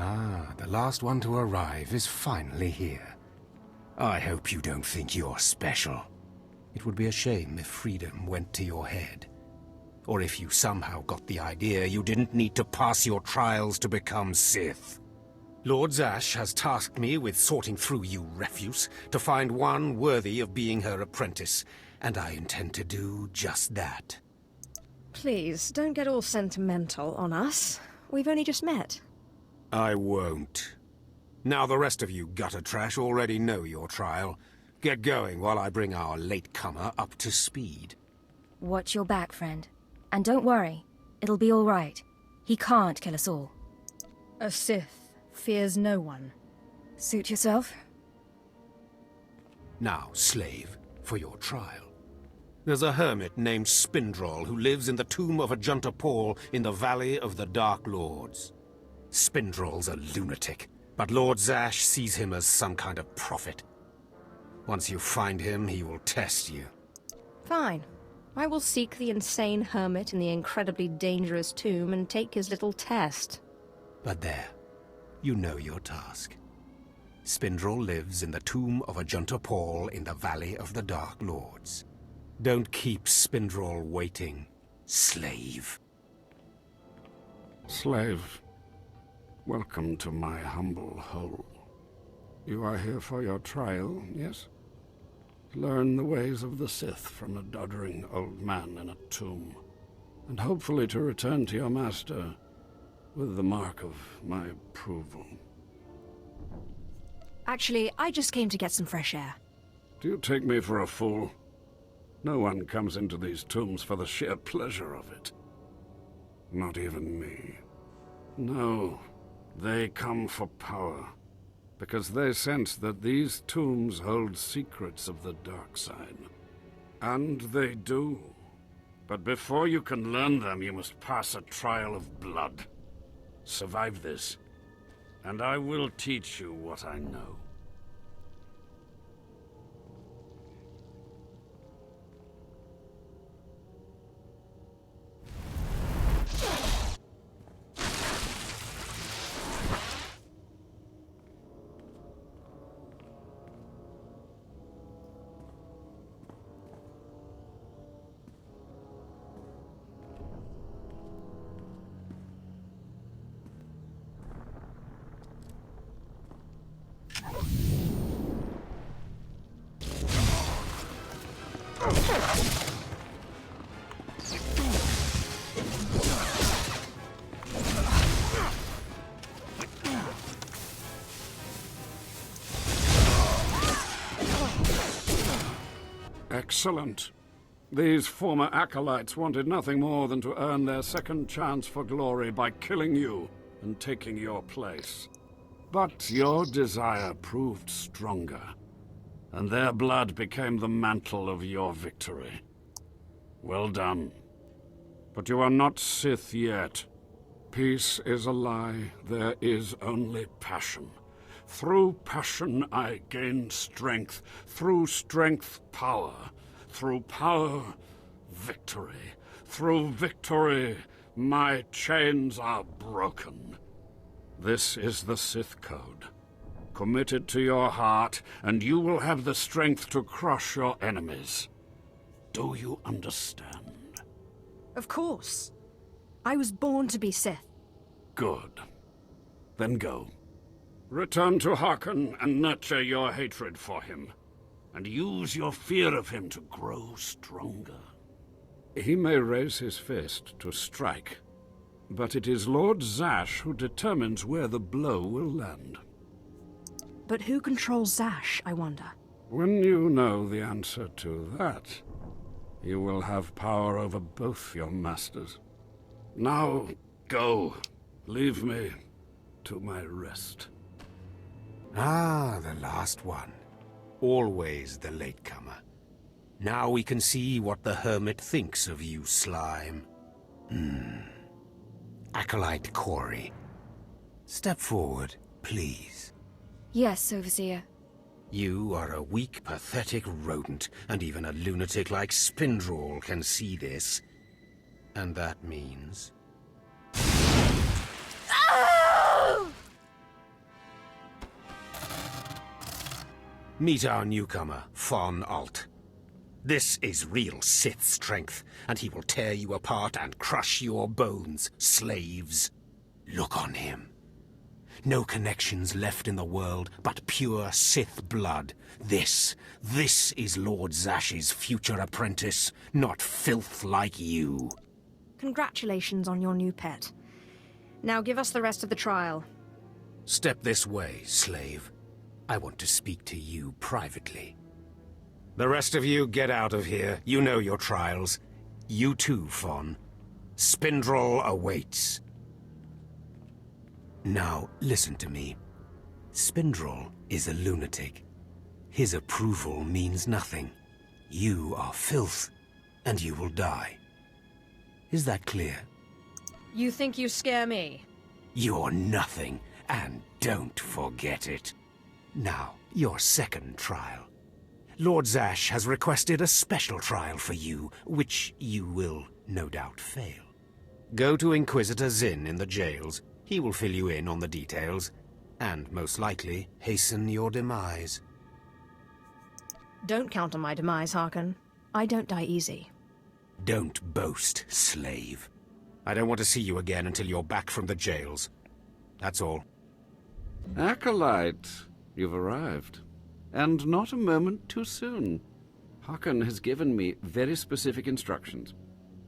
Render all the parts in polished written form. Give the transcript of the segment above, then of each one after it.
Ah, the last one to arrive is finally here. I hope you don't think you're special. It would be a shame if freedom went to your head. Or if you somehow got the idea you didn't need to pass your trials to become Sith. Lord Zash has tasked me with sorting through you refuse to find one worthy of being her apprentice, and I intend to do just that. Please, don't get all sentimental on us. We've only just met. I won't. Now the rest of you gutter trash already know your trial. Get going while I bring our latecomer up to speed. Watch your back, friend. And don't worry, it'll be all right. He can't kill us all. A Sith fears no one. Suit yourself? Now, slave, for your trial. There's a hermit named Spindrol who lives in the tomb of Ajunta Paul in the Valley of the Dark Lords. Spindrol's a lunatic, but Lord Zash sees him as some kind of prophet. Once you find him, he will test you. Fine. I will seek the insane hermit in the incredibly dangerous tomb and take his little test. But there, you know your task. Spindrol lives in the tomb of Ajunta Paul in the Valley of the Dark Lords. Don't keep Spindrol waiting, slave. Slave, welcome to my humble hole. You are here for your trial, yes? Learn the ways of the Sith from a doddering old man in a tomb, and hopefully to return to your master with the mark of my approval. Actually, I just came to get some fresh air. Do you take me for a fool? No one comes into these tombs for the sheer pleasure of it. Not even me. No, they come for power, because they sense that these tombs hold secrets of the dark side. And they do. But before you can learn them, you must pass a trial of blood. Survive this, and I will teach you what I know. Excellent. These former acolytes wanted nothing more than to earn their second chance for glory by killing you and taking your place. But your desire proved stronger, and their blood became the mantle of your victory. Well done. But you are not Sith yet. Peace is a lie. There is only passion. Through passion I gain strength. Through strength, power. Through power, victory. Through victory, my chains are broken. This is the Sith Code. Commit it to your heart, and you will have the strength to crush your enemies. Do you understand? Of course. I was born to be Sith. Good. Then go. Return to Harkon and nurture your hatred for him. And use your fear of him to grow stronger. He may raise his fist to strike, but it is Lord Zash who determines where the blow will land. But who controls Zash, I wonder? When you know the answer to that, you will have power over both your masters. Now, go. Leave me to my rest. Ah, the last one. Always the latecomer. Now we can see what the hermit thinks of you, slime. Acolyte Corey. Step forward, please. Yes, Overseer. You are a weak, pathetic rodent, and even a lunatic like Spindrol can see this. And that means... Oh! Meet our newcomer, Von Alt. This is real Sith strength, and he will tear you apart and crush your bones, slaves. Look on him. No connections left in the world, but pure Sith blood. This is Lord Zash's future apprentice, not filth like you. Congratulations on your new pet. Now give us the rest of the trial. Step this way, slave. I want to speak to you privately. The rest of you get out of here. You know your trials. You too, Fawn. Spindrel awaits. Now, listen to me. Spindrel is a lunatic. His approval means nothing. You are filth, and you will die. Is that clear? You think you scare me? You're nothing, and don't forget it. Now, your second trial. Lord Zash has requested a special trial for you, which you will no doubt fail. Go to Inquisitor Zinn in the jails. He will fill you in on the details, and most likely hasten your demise. Don't count on my demise, Harkon. I don't die easy. Don't boast, slave. I don't want to see you again until you're back from the jails. That's all. Acolyte, you've arrived. And not a moment too soon. Harkon has given me very specific instructions.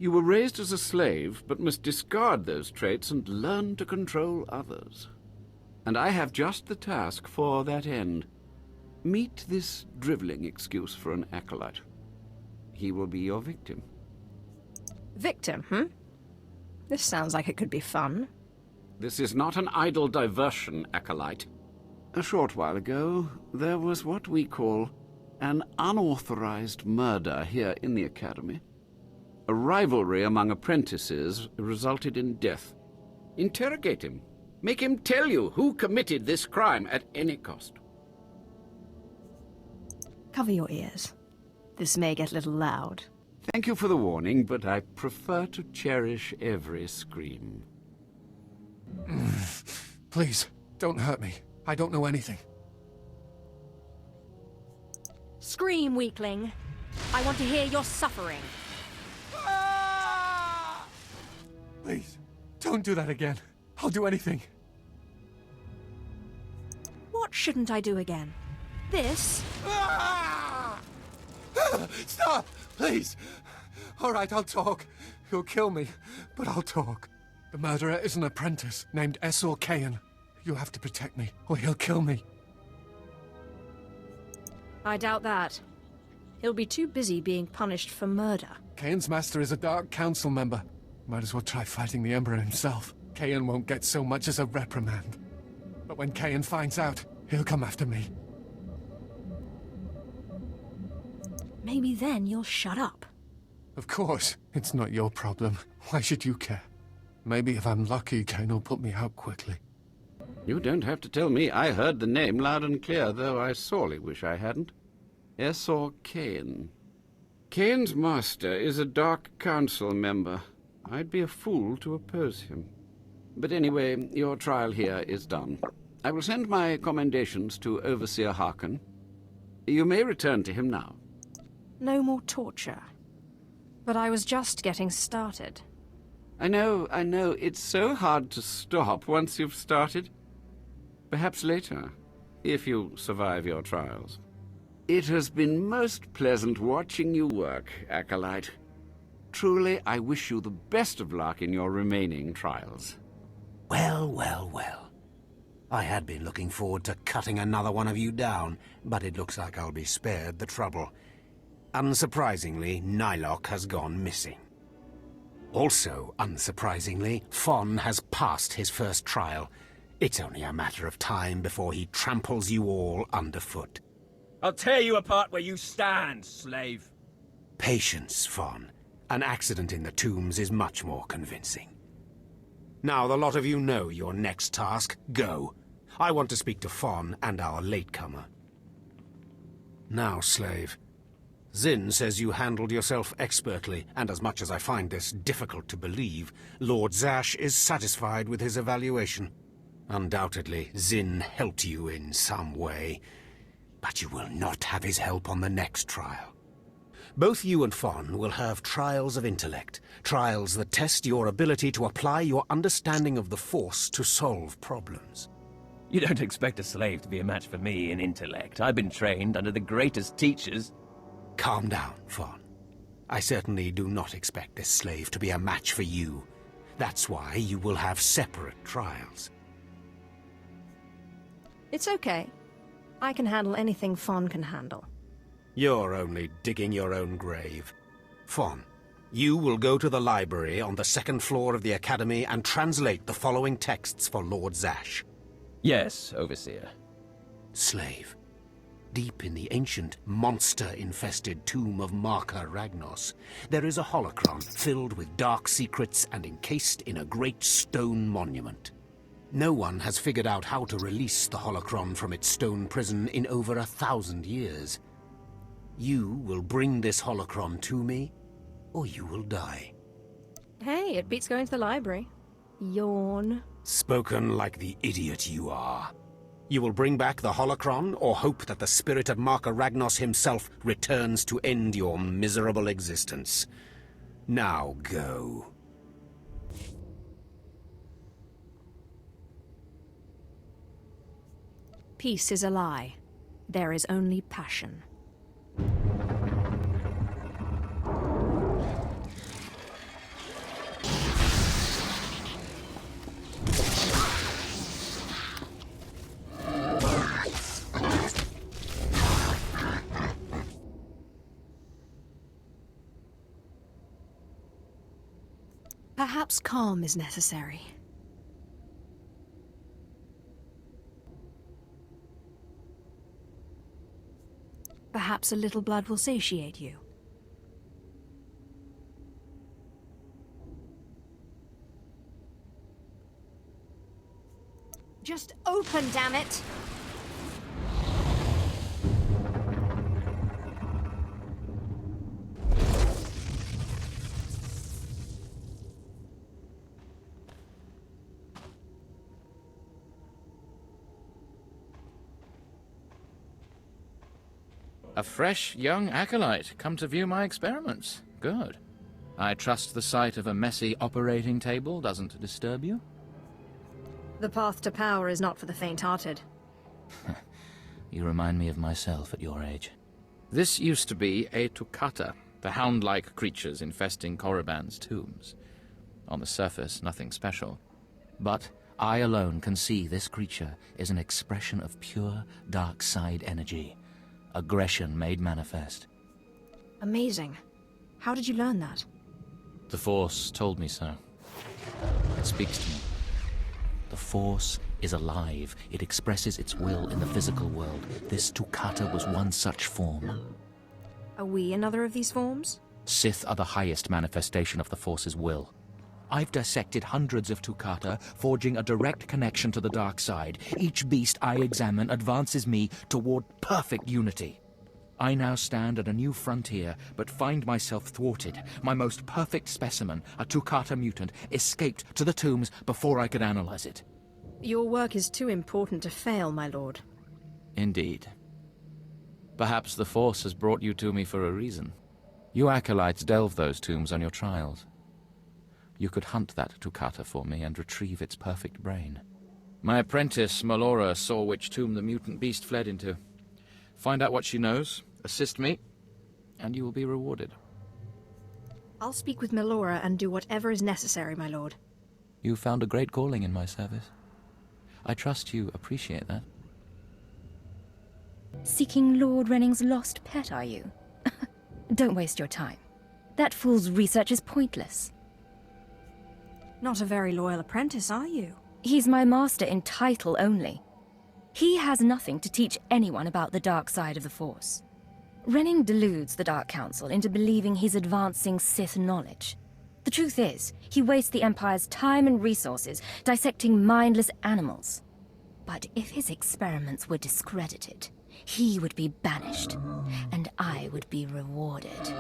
You were raised as a slave, but must discard those traits and learn to control others. And I have just the task for that end. Meet this driveling excuse for an acolyte. He will be your victim. Victim, This sounds like it could be fun. This is not an idle diversion, acolyte. A short while ago, there was what we call an unauthorized murder here in the Academy. A rivalry among apprentices resulted in death. Interrogate him. Make him tell you who committed this crime at any cost. Cover your ears. This may get a little loud. Thank you for the warning, but I prefer to cherish every scream. Please, don't hurt me. I don't know anything. Scream, weakling. I want to hear your suffering. Please, don't do that again. I'll do anything. What shouldn't I do again? This? Stop! Please! All right, I'll talk. He'll kill me, but I'll talk. The murderer is an apprentice named SWTOR. You have to protect me, or he'll kill me. I doubt that. He'll be too busy being punished for murder. Kayan's master is a Dark Council member. Might as well try fighting the Emperor himself. Kayan won't get so much as a reprimand. But when Kayan finds out, he'll come after me. Maybe then you'll shut up. Of course, it's not your problem. Why should you care? Maybe if I'm lucky, Kayan will put me out quickly. You don't have to tell me. I heard the name loud and clear, though I sorely wish I hadn't. SWTOR. Kayan's master is a Dark Council member. I'd be a fool to oppose him. But anyway, your trial here is done. I will send my commendations to Overseer Harkon. You may return to him now. No more torture. But I was just getting started. I know. It's so hard to stop once you've started. Perhaps later, if you survive your trials. It has been most pleasant watching you work, Acolyte. Truly, I wish you the best of luck in your remaining trials. Well. I had been looking forward to cutting another one of you down, but it looks like I'll be spared the trouble. Unsurprisingly, Nylock has gone missing. Also, unsurprisingly, Fon has passed his first trial. It's only a matter of time before he tramples you all underfoot. I'll tear you apart where you stand, slave. Patience, Fon. An accident in the tombs is much more convincing. Now, the lot of you know your next task. Go. I want to speak to Fon and our latecomer. Now, slave. Zinn says you handled yourself expertly, and as much as I find this difficult to believe, Lord Zash is satisfied with his evaluation. Undoubtedly, Zinn helped you in some way. But you will not have his help on the next trial. Both you and Fon will have trials of intellect, trials that test your ability to apply your understanding of the Force to solve problems. You don't expect a slave to be a match for me in intellect. I've been trained under the greatest teachers. Calm down, Fon. I certainly do not expect this slave to be a match for you. That's why you will have separate trials. It's okay. I can handle anything Fon can handle. You're only digging your own grave. Fon, you will go to the library on the second floor of the Academy and translate the following texts for Lord Zash. Yes, Overseer. Slave, deep in the ancient, monster-infested tomb of Marka Ragnos, there is a holocron filled with dark secrets and encased in a great stone monument. No one has figured out how to release the holocron from its stone prison in over 1,000 years. You will bring this holocron to me, or you will die. Hey, it beats going to the library. Yawn. Spoken like the idiot you are. You will bring back the holocron, or hope that the spirit of Marka Ragnos himself returns to end your miserable existence. Now go. Peace is a lie. There is only passion. Perhaps calm is necessary. Perhaps a little blood will satiate you. Just open, damn it! A fresh, young acolyte, come to view my experiments. Good. I trust the sight of a messy operating table doesn't disturb you? The path to power is not for the faint-hearted. You remind me of myself at your age. This used to be a Tukata, the hound-like creatures infesting Korriban's tombs. On the surface, nothing special. But I alone can see this creature is an expression of pure dark side energy. Aggression made manifest. Amazing. How did you learn that? The Force told me so. It speaks to me. The Force is alive. It expresses its will in the physical world. This Tukata was one such form. Are we another of these forms? Sith are the highest manifestation of the Force's will. I've dissected hundreds of Tukata, forging a direct connection to the dark side. Each beast I examine advances me toward perfect unity. I now stand at a new frontier, but find myself thwarted. My most perfect specimen, a Tukata mutant, escaped to the tombs before I could analyze it. Your work is too important to fail, my lord. Indeed. Perhaps the Force has brought you to me for a reason. You acolytes delve those tombs on your trials. You could hunt that Tukata for me and retrieve its perfect brain. My apprentice, Melora, saw which tomb the mutant beast fled into. Find out what she knows, assist me, and you will be rewarded. I'll speak with Melora and do whatever is necessary, my lord. You found a great calling in my service. I trust you appreciate that. Seeking Lord Renning's lost pet, are you? Don't waste your time. That fool's research is pointless. Not a very loyal apprentice, are you? He's my master in title only. He has nothing to teach anyone about the dark side of the Force. Renning deludes the Dark Council into believing he's advancing Sith knowledge. The truth is, he wastes the Empire's time and resources dissecting mindless animals. But if his experiments were discredited, he would be banished, and I would be rewarded.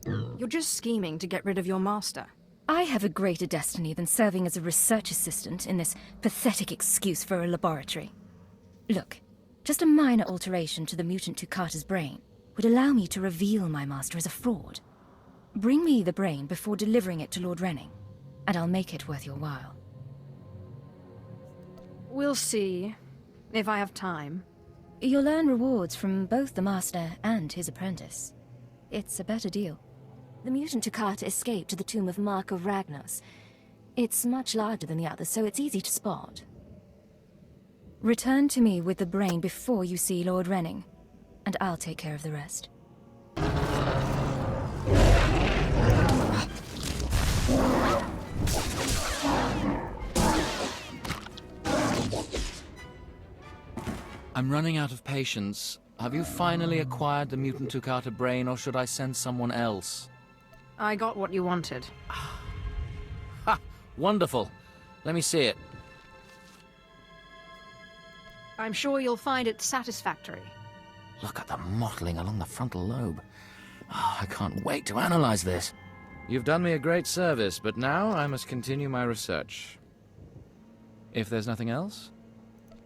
You're just scheming to get rid of your master. I have a greater destiny than serving as a research assistant in this pathetic excuse for a laboratory. Look, Just a minor alteration to the mutant Tukata's brain would allow me to reveal my master as a fraud. Bring me the brain before delivering it to Lord Renning, and I'll make it worth your while. We'll see, if I have time. You'll earn rewards from both the master and his apprentice. It's a better deal. The mutant Tukata escaped to the tomb of Mark of Ragnos. It's much larger than the others, so it's easy to spot. Return to me with the brain before you see Lord Renning, and I'll take care of the rest. I'm running out of patience. Have you finally acquired the mutant Tukata brain, or should I send someone else? I got what you wanted. Ha! Wonderful. Let me see it. I'm sure you'll find it satisfactory. Look at the mottling along the frontal lobe. Oh, I can't wait to analyze this. You've done me a great service, but now I must continue my research. If there's nothing else?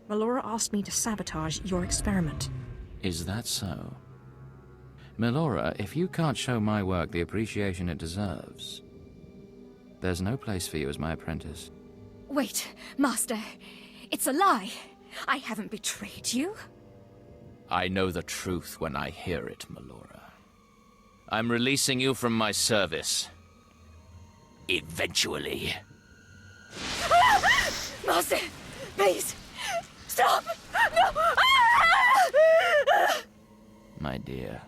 Melora asked me to sabotage your experiment. Is that so? Melora, if you can't show my work the appreciation it deserves, there's no place for you as my apprentice. Wait, Master. It's a lie. I haven't betrayed you. I know the truth when I hear it, Melora. I'm releasing you from my service. Eventually. Master, please, stop! No! My dear,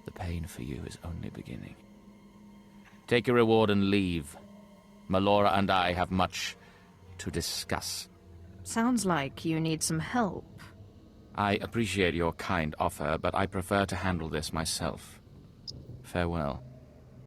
the pain for you is only beginning. Take your reward and leave. Melora and I have much to discuss. Sounds like you need some help. I appreciate your kind offer, but I prefer to handle this myself. Farewell.